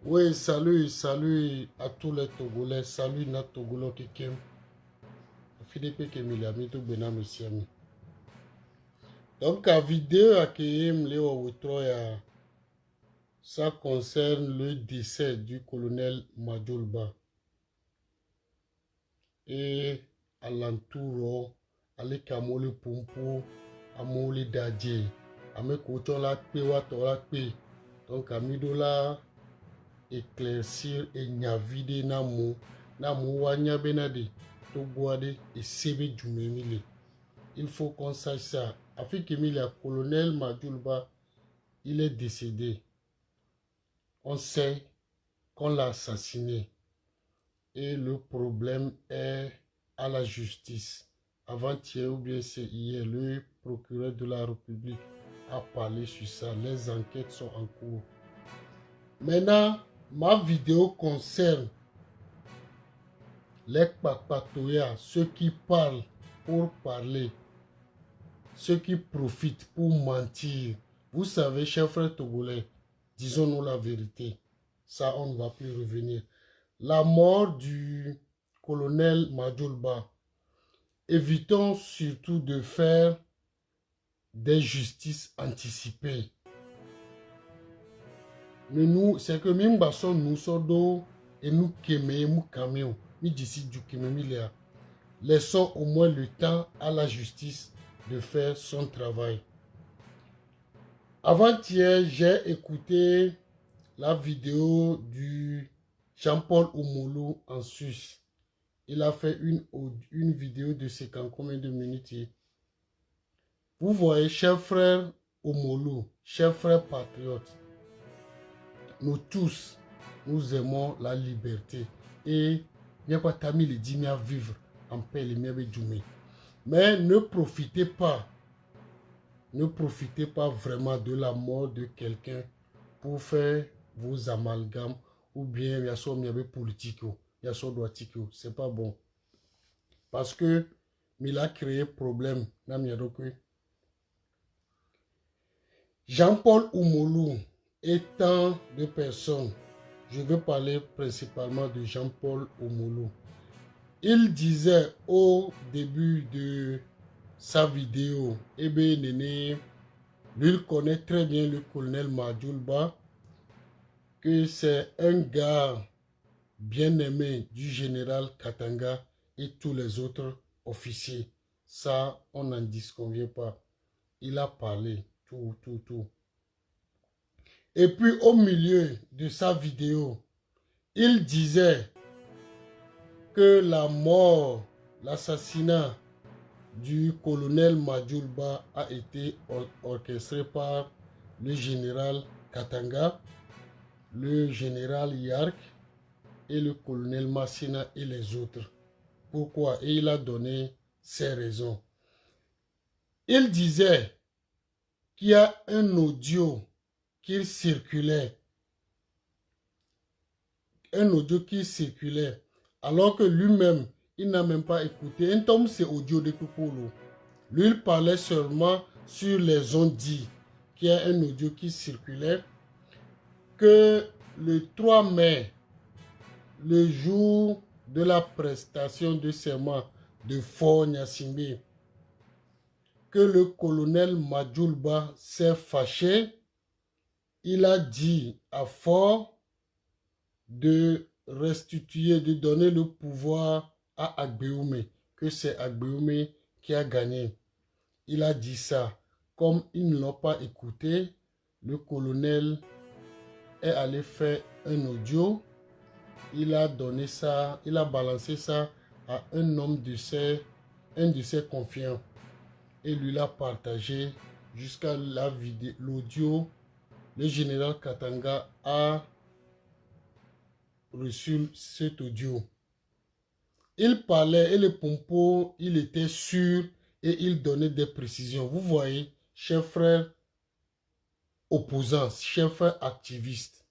Oui, salut à tous les Togolais, salut na Togolo Kekem. Philippe Kemiliami to Benam Siami. Donc, la vidéo à Kem Léo Outroya, ça concerne le décès du colonel Majolba. Et à l'entour, à Kamole Pumpo, à Mole Dadje, à Mekoton la Kpe, Watora Kpe. Donc, à Midola, éclaircir et nyavide namu wanya benade to boade et sebe jumemile. Il faut qu'on sache ça. Afin que colonel Majolba, il est décédé. On sait qu'on l'a assassiné. Et le problème est à la justice. Avant-hier ou bien c'est hier, le procureur de la République a parlé sur ça. Les enquêtes sont en cours. Maintenant, ma vidéo concerne les papatoyas, ceux qui parlent pour parler, ceux qui profitent pour mentir. Vous savez, chers frères togolais, disons-nous la vérité. Ça, on ne va plus revenir. La mort du colonel Majolba, évitons surtout de faire des justices anticipées. Mais nous, c'est que même nous sommes et nous nous camions, laissons au moins le temps à la justice de faire son travail. Avant-hier, j'ai écouté la vidéo du Jean-Paul Omolo en Suisse. Il a fait une vidéo de 50 combien de minutes. Vous voyez, chers frères Omolo, chers frères patriotes, nous tous, nous aimons la liberté. Et il n'y a pas tami le dîner à vivre en paix, les miens. Mais ne profitez pas vraiment de la mort de quelqu'un pour faire vos amalgames ou bien il y a son politique, il y a son droitique, c'est pas bon. Parce que il a créé problème. Jean-Paul Omolo étant de personnes, je veux parler principalement de Jean-Paul Omolo. Il disait au début de sa vidéo, eh bien, Néné, lui, il connaît très bien le colonel Majolba, que c'est un gars bien aimé du général Katanga et tous les autres officiers. Ça, on n'en disconvient pas. Il a parlé tout. Et puis, au milieu de sa vidéo, il disait que la mort, l'assassinat du colonel Majolba a été orchestré par le général Katanga, le général Yark et le colonel Massina et les autres. Pourquoi? Et il a donné ses raisons. Il disait qu'il y a un audio qui circulait. Alors que lui-même, il n'a même pas écouté. Un tome, c'est audio de Kukulu. Lui, il parlait seulement sur les ondes dit qu'il y a un audio qui circulait, que le 3 mai, le jour de la prestation de serment de Fort Gnassingbé, que le colonel Majolba s'est fâché, il a dit à Fort de restituer, de donner le pouvoir à Agbeoumé, que c'est Agbeoumé qui a gagné. Il a dit ça. Comme ils ne l'ont pas écouté, le colonel est allé faire un audio. Il a donné ça, il a balancé ça à un homme de ses confiants. Et lui l'a partagé jusqu'à la vidéo, l'audio. Le général Katanga a reçu cet audio. Il parlait et le pompo, il était sûr et il donnait des précisions. Vous voyez, chers frères opposants, chers frères activistes,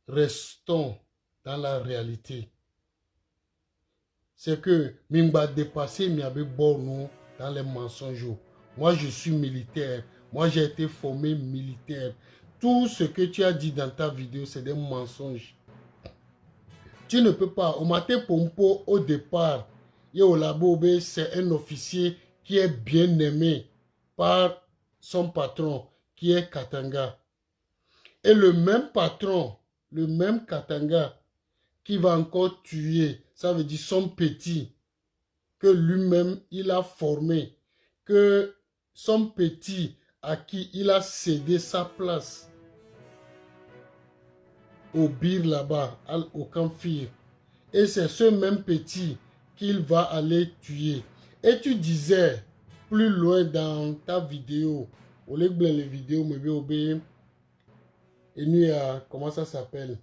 restons dans la réalité. C'est que Mimba dépassé Miabe Borno dans les mensonges. Moi, je suis militaire. Moi, j'ai été formé militaire. tout ce que tu as dit dans ta vidéo, c'est des mensonges. Tu ne peux pas. Omate Pompo, au départ, Yéolabobe, c'est un officier qui est bien aimé par son patron, qui est Katanga. Et le même patron, le même Katanga, qui va encore tuer, ça veut dire son petit, que lui-même, il a formé, que son petit à qui il a cédé sa place au bir là-bas, au Camphire. Et c'est ce même petit qu'il va aller tuer. Et tu disais, plus loin dans ta vidéo, au lieu de les vidéos, mais bien, et nous, comment ça s'appelle?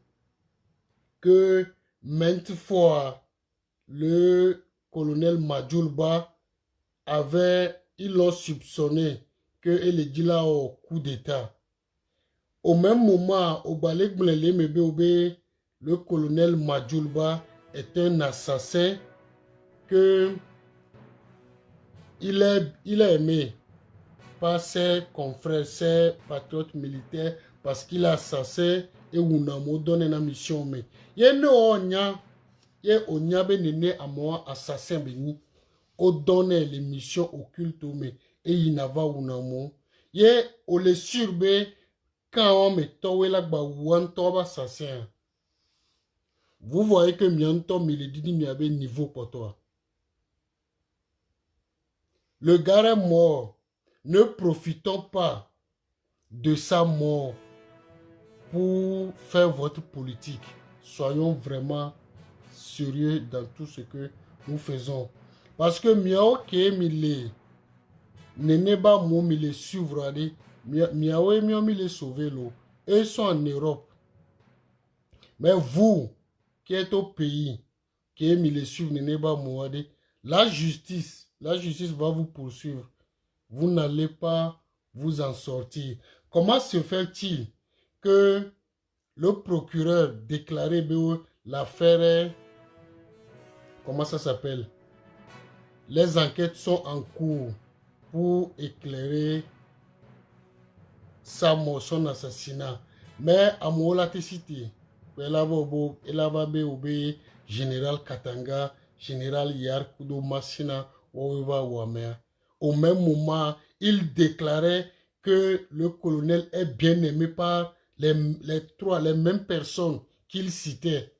Que maintes fois, le colonel Majulba ils l'ont soupçonné qu'il est dit là au coup d'État. Au même moment, au Balek Mebe, le colonel Majulba est un assassin que il est aimé par ses confrères, ses patriotes militaires, parce qu'il est assassin et Unamo donne une mission. Mais il y a un assassin béni, au donne les missions occultes, mais et il n'a pas Unamo. Il y a le surbe quand on met tout là bas ou un toba assassin. Vous voyez que Mianto il dit qu'il y avait niveau pour toi. Le gars est mort. Ne profitons pas de sa mort pour faire votre politique. Soyons vraiment sérieux dans tout ce que nous faisons. Parce que miao ke mile nene ba mo mile suivre ali miao et miao mile sauver l'eau. Eux sont en Europe. Mais vous qui êtes au pays qui mile suivre nene ba mo ali, la justice va vous poursuivre. Vous n'allez pas vous en sortir. Comment se fait-il que le procureur déclarait l'affaire, comment ça s'appelle? Les enquêtes sont en cours pour éclairer sa mort, son assassinat. Mais à Mola Tessiti, elle avait obéi général Katanga, général Yarkudo Massina, au même moment, il déclarait que le colonel est bien aimé par les mêmes personnes qu'il citait.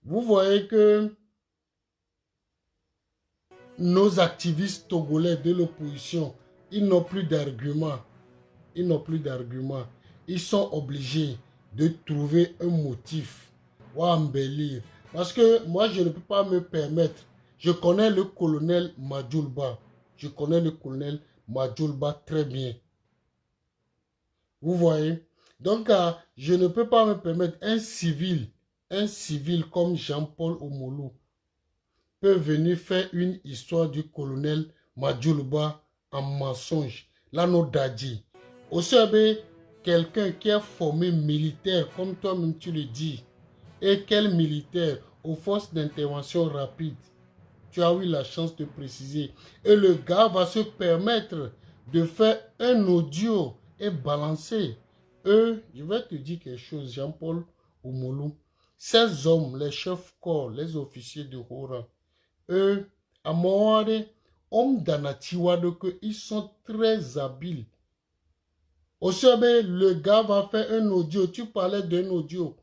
Vous voyez que nos activistes togolais de l'opposition, ils n'ont plus d'arguments. Ils sont obligés de trouver un motif ou embellir. Parce que moi, je ne peux pas me permettre. Je connais le colonel Majulba. Je connais le colonel Majulba très bien. Vous voyez? Donc, je ne peux pas me permettre un civil comme Jean-Paul Omolou peut venir faire une histoire du colonel Majulba en mensonge. L'anneau d'Adi. Aussi, quelqu'un qui est formé militaire, comme toi-même tu le dis, et quel militaire aux forces d'intervention rapide. Tu as eu la chance de préciser. Et le gars va se permettre de faire un audio et balancer. Eux, je vais te dire quelque chose, Jean-Paul Oumoulou. Ces hommes, les chefs corps, les officiers de haut rang, eux, à Moare, hommes d'Anatiwado, ils sont très habiles. Aussi, le gars va faire un audio. Tu parlais d'un audio.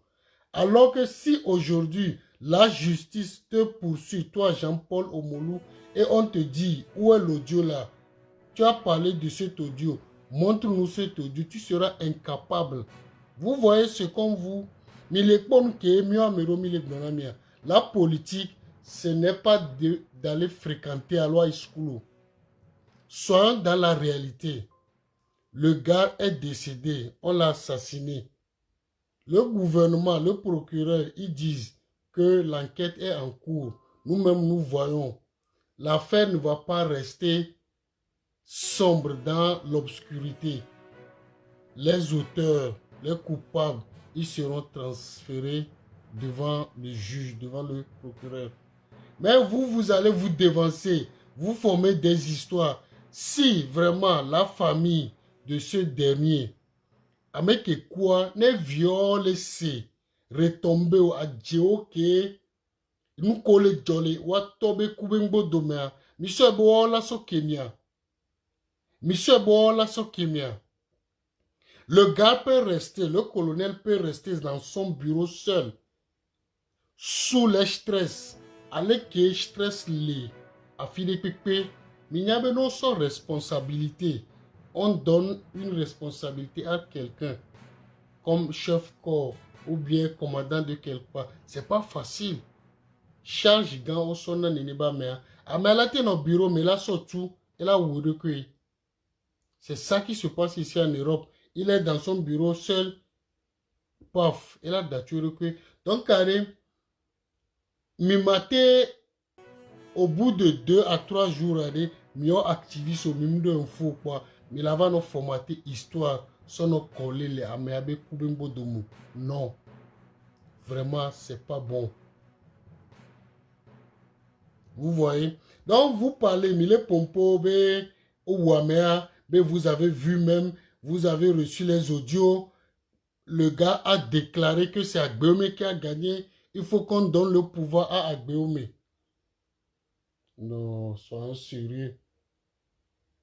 Alors que si aujourd'hui, la justice te poursuit, toi Jean-Paul Omolou, et on te dit, où est l'audio là? Tu as parlé de cet audio. Montre-nous cet audio. Tu seras incapable. Vous voyez ce qu'on vous... La politique, ce n'est pas d'aller fréquenter à l'Oie School. Soyons dans la réalité. Le gars est décédé. On l'a assassiné. Le gouvernement, le procureur, ils disent que l'enquête est en cours. Nous-mêmes, nous voyons. L'affaire ne va pas rester sombre dans l'obscurité. Les auteurs, les coupables, ils seront transférés devant le juge, devant le procureur. Mais vous allez vous dévancer, vous formez des histoires. Si vraiment la famille de ce dernier Avec quoi, ne viole c'est retomber au adjeo que nous colle jolly, what tobe kubengo domea, Monsieur Bola so Kenya. Monsieur Bola so Kenya. Le gars peut rester, le colonel peut rester dans son bureau seul, sous le stress, avec le stress li, à finir pépé, mais il y a non sans responsabilité. On donne une responsabilité à quelqu'un, comme chef corps ou bien commandant de quelque part. C'est pas facile. Charge gant au son n'eneba mais à malaté dans bureau mais là surtout et là où recueille. C'est ça qui se passe ici en Europe. Il est dans son bureau seul. Paf, et là dature recueille. Donc carré, mi maté au bout de 2 à 3 jours allez, mieux activiste au même de info quoi. Mais là va nous formater histoire, sans nous coller les améabe kubembo domo. Non. Vraiment, c'est pas bon. Vous voyez? Donc, vous parlez, mais les pompos, au Wamea, vous avez vu même, vous avez reçu les audios. Le gars a déclaré que c'est Agbeome qui a gagné. Il faut qu'on donne le pouvoir à Agbeome. Non, soyons sérieux.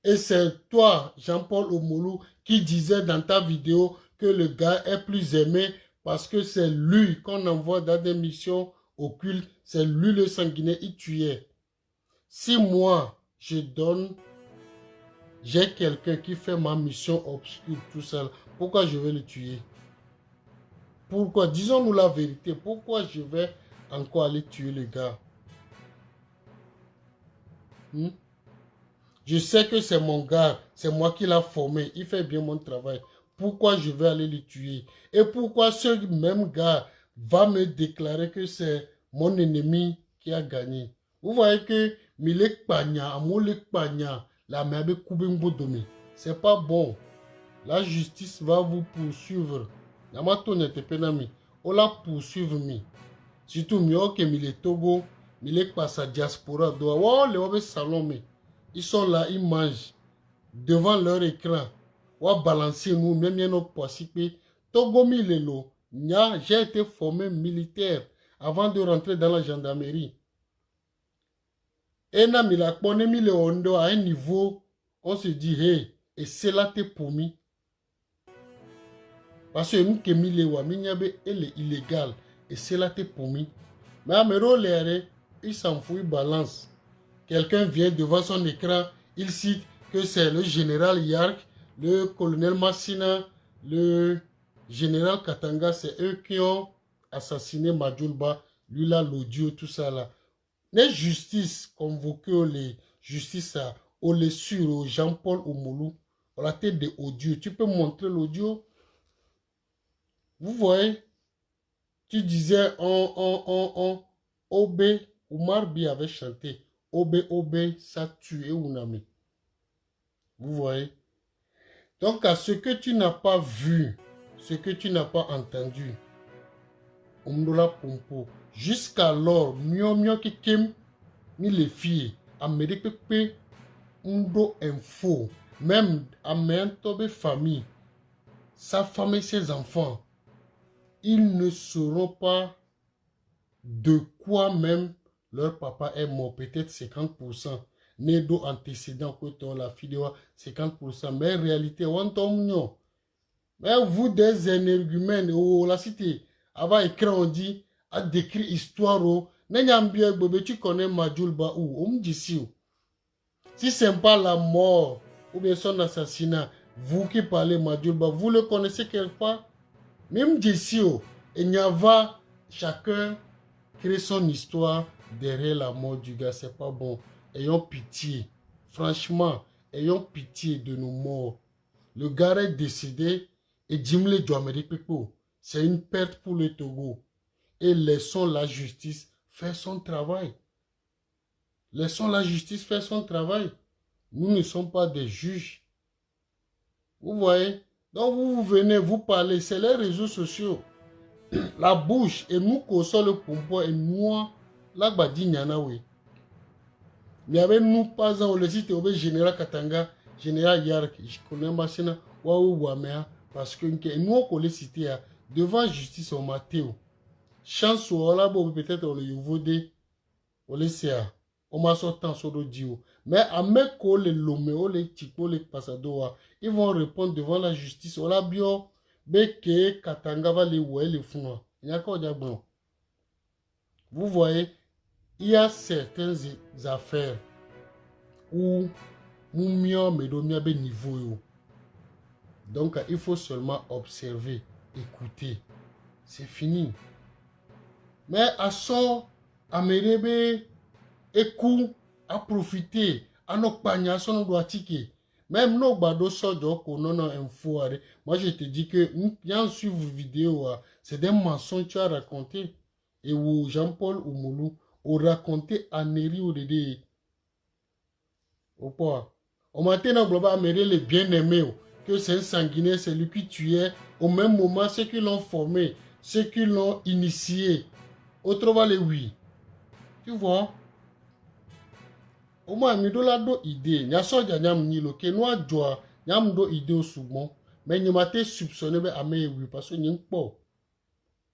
Et c'est toi, Jean-Paul Omolu, qui disait dans ta vidéo que le gars est plus aimé parce que c'est lui qu'on envoie dans des missions occultes. C'est lui le sanguinaire, il tuait. Si moi, j'ai quelqu'un qui fait ma mission obscure tout seul, pourquoi je vais le tuer? Pourquoi? Disons-nous la vérité. Pourquoi je vais encore aller tuer le gars? Je sais que c'est mon gars, c'est moi qui l'a formé, il fait bien mon travail. Pourquoi je vais aller le tuer? Et pourquoi ce même gars va me déclarer que c'est mon ennemi qui a gagné? Vous voyez que Milek Pagna, Amolek Pagna, la mère Koubembo Domi, c'est pas bon. La justice va vous poursuivre. Yamato n'était pas nami. On la poursuivre mi. Surtout mieux que Milek Togo, Milek passe à diaspora. Oh, les hommes salon mi. Ils sont là, ils mangent devant leur écran. Ou à balancer nous, même si nous possible. Togo Milelo, j'ai été formé militaire avant de rentrer dans la gendarmerie. Et na mila kpone mi le ondo à un niveau, on se dit, hey, et c'est là t'es promis. Parce que nous qui mi le wa, mi nyabe, elle est illégale, et c'est là t'es promis. Mais à Mero l'air, il s'en fout, il balance. Quelqu'un vient devant son écran, il cite que c'est le général Yark, le colonel Massina, le général Katanga, c'est eux qui ont assassiné Majulba, lui là, l'audio, tout ça là. Les justices convoquées, les justices au les sur Jean-Paul Omolu, on la tête de audio. Tu peux montrer l'audio? Vous voyez? Tu disais Obé, Oumar Bi avait chanté. Obé, ça tué Ounami. Vous voyez? Donc, à ce que tu n'as pas vu, ce que tu n'as pas entendu, Omdola Pompo, jusqu'alors, mieux que Kim, ni les filles, à Médépépé, Ndo Info, même à Méantobe famille, sa femme et ses enfants, ils ne sauront pas de quoi même leur papa est mort, peut-être 50%. Nedo antécédent, que la vidéo 50%. Mais en réalité, on tombe. Mais vous, des énergumènes, la cité, avant écran, on dit, a décrit histoire, tu connais Majulba ou, on me dit si. Si ce n'est pas la mort ou bien son assassinat, vous qui parlez Majulba, vous le connaissez quelque part? Même d'ici, il y a chacun crée son histoire derrière la mort du gars. C'est pas bon. Ayons pitié. Franchement, ayons pitié de nos morts. Le gars est décédé et Jimle Djouameri Pepo. C'est une perte pour le Togo. Et laissons la justice faire son travail. Laissons la justice faire son travail. Nous ne sommes pas des juges. Vous voyez? Donc vous venez, vous parlez. C'est les réseaux sociaux. La bouche et nous causons le pompo et moi la badi nyana we. Mais avec nous pas en le site au général Katanga, général Yark, je connais Massina, Waou Wamea, Parce que nous, on les citer devant justice au Mathéo. Chance ou là, peut-être on le vodé, on les sait, on m'a sorti en solo dio. Mais à mes collègues, les loméo, les typos, les passadoa, ils vont répondre devant la justice. On l'a bio, beke, katanga va les oué, les fous. Il y a quoi de bon. Vous voyez, il y a certaines affaires où nous medomia be niveau. Donc, il faut seulement observer, écouter. C'est fini. Mais à son, à merebe, écoute, à profiter, à nos pagnas, son doit tiquer. Même nos bados sortent non info. Moi, je te dis que, bien suivre vos vidéos, c'est des mensonges que tu as raconté. Et où Jean-Paul ou Moulou ont raconté à Neri ou Dédé. Au point. Au matin, on va amener les bien-aimés, que c'est un sanguinaire, c'est lui qui tuait. Au même moment, ceux qui l'ont formé, ceux qui l'ont initié, autrement les oui. Tu vois? Au moins, il y a des idées. Il y a des idées. Il y a des idées au souvent. Mais il y a des soupçonnés oui, parce que il y a pas.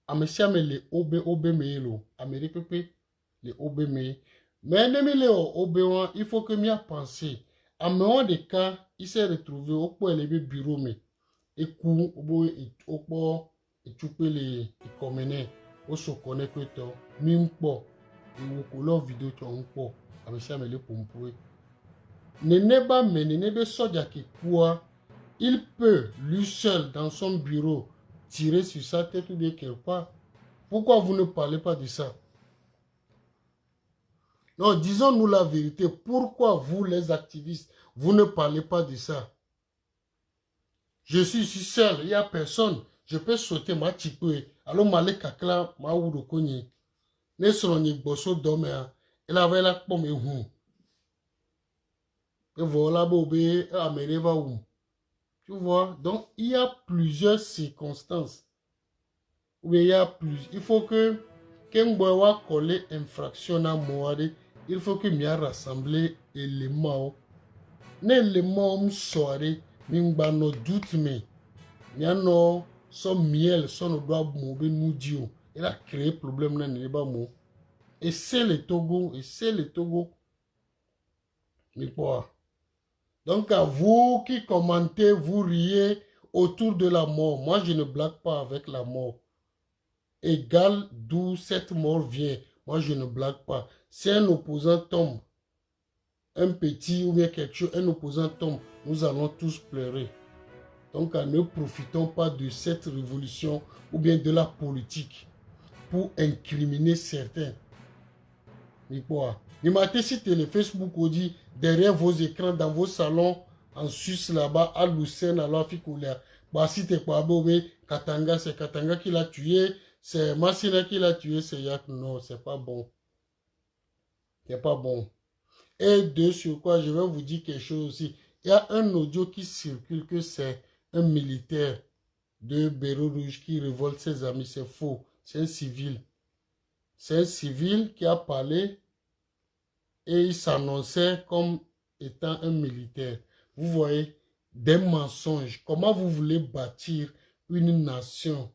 Amesiame les obémélo. Amérique les obémé. Mais il faut que m'y a pensé. À moment des cas, il s'est retrouvé au point les bureaux mais et coup au point et tu peux les communer au se connaît que toi même pas et au couleur vidéo tu en pas amesiame les pompoué. N'est pas mais n'est pas soja qui quoi il peut lui seul dans son bureau tirer sur sa tête ou bien quelque part. Pourquoi vous ne parlez pas de ça? Non, disons-nous la vérité. Pourquoi vous, les activistes, vous ne parlez pas de ça? Je suis ici seul, il n'y a personne. Je peux sauter ma tipoué. Alors, malé kakla, ma oudo konye. Ne sonni bosso domea. Il avait la pomme et hum. Et voilà, bobé, amereva hum. Tu vois? Donc, il y a plusieurs circonstances. Oui, il y a plus. Il faut que Kengboa coller infraction à Moade. Il faut que m'y rassembler éléments. L'élément soirée, m'y no doute mais. M'y no son miel, son doigt mouvé nous dit. Il a créé problème dans les bas et c'est le Togo, et c'est le Togo. Mais quoi? Donc à vous qui commentez, vous riez autour de la mort. Moi, je ne blague pas avec la mort. Égal d'où cette mort vient. Moi, je ne blague pas. Si un opposant tombe, un petit ou bien quelque chose, un opposant tombe, nous allons tous pleurer. Donc, ne profitons pas de cette révolution ou bien de la politique pour incriminer certains. Mais quoi? Il m'a dit si le Facebook on dit derrière vos écrans, dans vos salons, en Suisse là-bas, à Lucerne, à l'Afrique, bah si t'es pas beau, Katanga, c'est Katanga qui l'a tué, c'est Massina qui l'a tué, c'est Yak. Non, c'est pas bon. C'est pas bon. Et de sur quoi je vais vous dire quelque chose aussi. Il y a un audio qui circule que c'est un militaire de Béro Rouge qui révolte ses amis. C'est faux. C'est un civil. C'est un civil qui a parlé et il s'annonçait comme étant un militaire. Vous voyez, des mensonges. Comment vous voulez bâtir une nation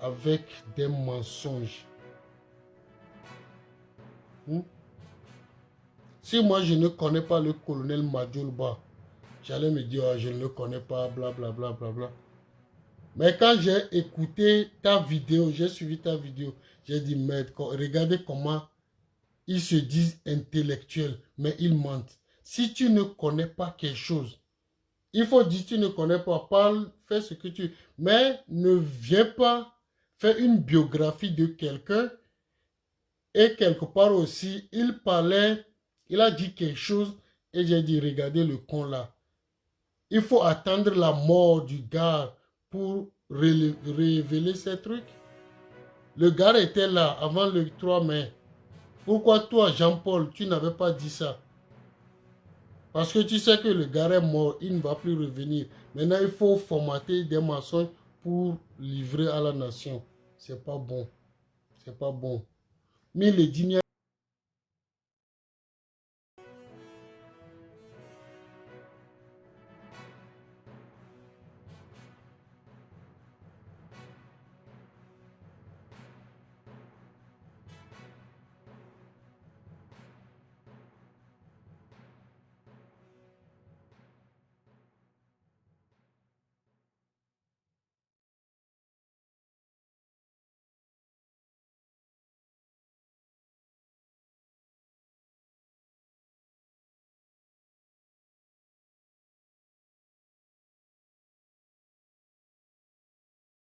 avec des mensonges? Si moi je ne connais pas le colonel Madjoulba, j'allais me dire, oh, je ne le connais pas, blablabla. Bla, bla, bla. Mais quand j'ai écouté ta vidéo, j'ai suivi ta vidéo, j'ai dit, merde, regardez comment ils se disent intellectuels, mais ils mentent. Si tu ne connais pas quelque chose, il faut dire, tu ne connais pas, parle, fais ce que tu... Mais ne viens pas faire une biographie de quelqu'un. Et quelque part aussi, il parlait, il a dit quelque chose, et j'ai dit, regardez le con là. Il faut attendre la mort du gars pour révéler ces trucs. Le gars était là avant le 3 mai. Pourquoi toi, Jean-Paul, tu n'avais pas dit ça? Parce que tu sais que le gars est mort, il ne va plus revenir. Maintenant, il faut formater des mensonges pour livrer à la nation. C'est pas bon. C'est pas bon. Mais les dîners